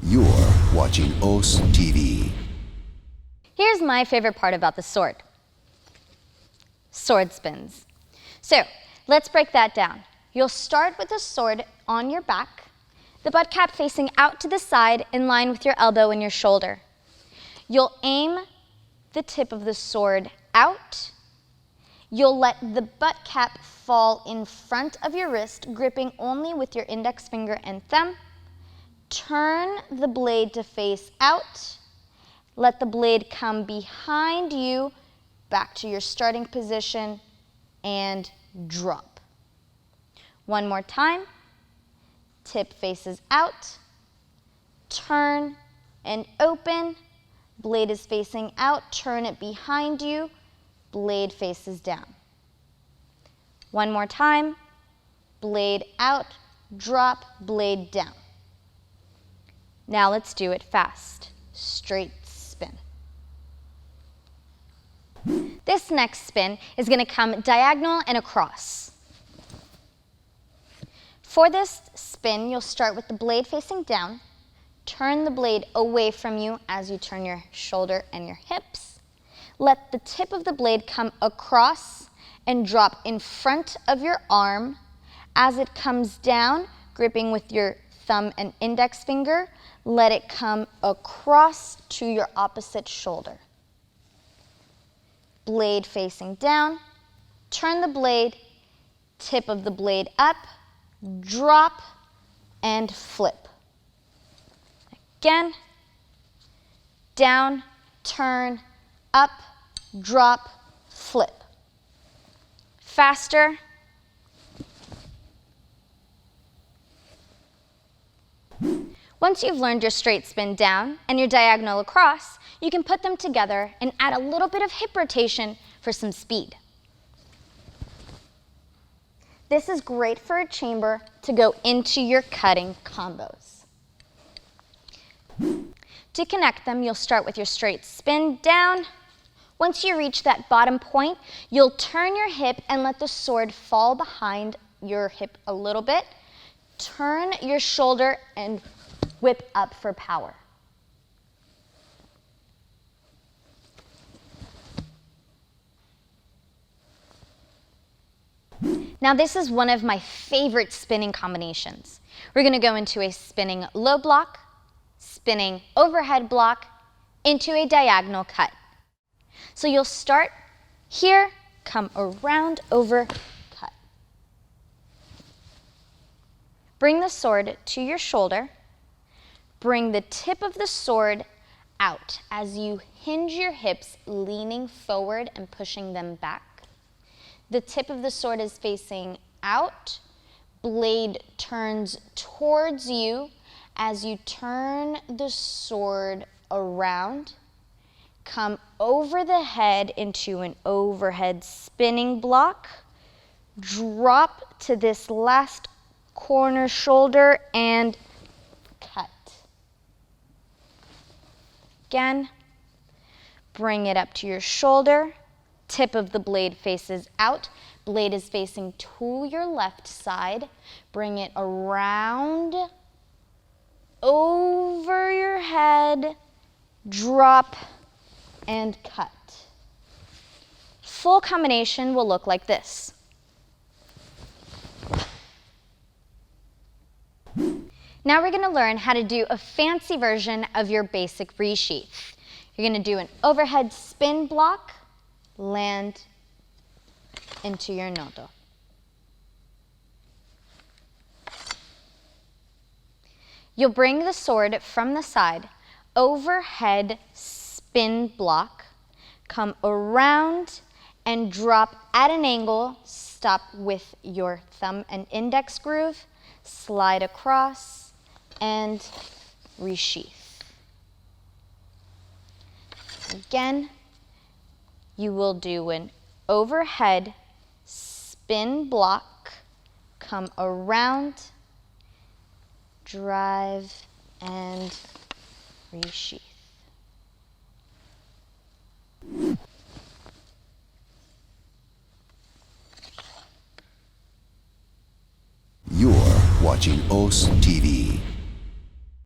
You're watching OssTV. Here's my favorite part about the sword. Sword spins. So let's break that down. You'll start with the sword on your back, the butt cap facing out to the side in line with your elbow and your shoulder. You'll aim the tip of the sword out. You'll let the butt cap fall in front of your wrist, gripping only with your index finger and thumb. Turn the blade to face out. Let the blade come behind you, back to your starting position, and drop. One more time. Tip faces out. Turn and open. Blade is facing out. Turn it behind you. Blade faces down. One more time. Blade out. Drop. Blade down. Now let's do it fast. Straight spin. This next spin is going to come diagonal and across. For this spin, you'll start with the blade facing down. Turn the blade away from you as you turn your shoulder and your hips. Let the tip of the blade come across and drop in front of your arm. As it comes down, gripping with your thumb and index finger, let it come across to your opposite shoulder. Blade facing down, turn the blade, tip of the blade up, drop, and flip. Again, down, turn, up, drop, flip. Faster. Once you've learned your straight spin down and your diagonal across, you can put them together and add a little bit of hip rotation for some speed. This is great for a chamber to go into your cutting combos. To connect them, you'll start with your straight spin down. Once you reach that bottom point, you'll turn your hip and let the sword fall behind your hip a little bit. Turn your shoulder and whip up for power. Now this is one of my favorite spinning combinations. We're going to go into a spinning low block, spinning overhead block, into a diagonal cut. So you'll start here, come around, over, cut. Bring the sword to your shoulder. Bring the tip of the sword out as you hinge your hips, leaning forward and pushing them back. The tip of the sword is facing out. Blade turns towards you. As you turn the sword around, come over the head into an overhead spinning block. Drop to this last corner shoulder and cut. Again, bring it up to your shoulder. Tip of the blade faces out. Blade is facing to your left side. Bring it around, over your head, drop, and cut. Full combination will look like this. Now we're going to learn how to do a fancy version of your basic resheath. You're going to do an overhead spin block, land into your nodo. You'll bring the sword from the side, overhead spin block, come around and drop at an angle, stop with your thumb and index groove, slide across and resheath. Again, you will do an overhead spin block, come around, drive, and resheath. You're watching OssTV.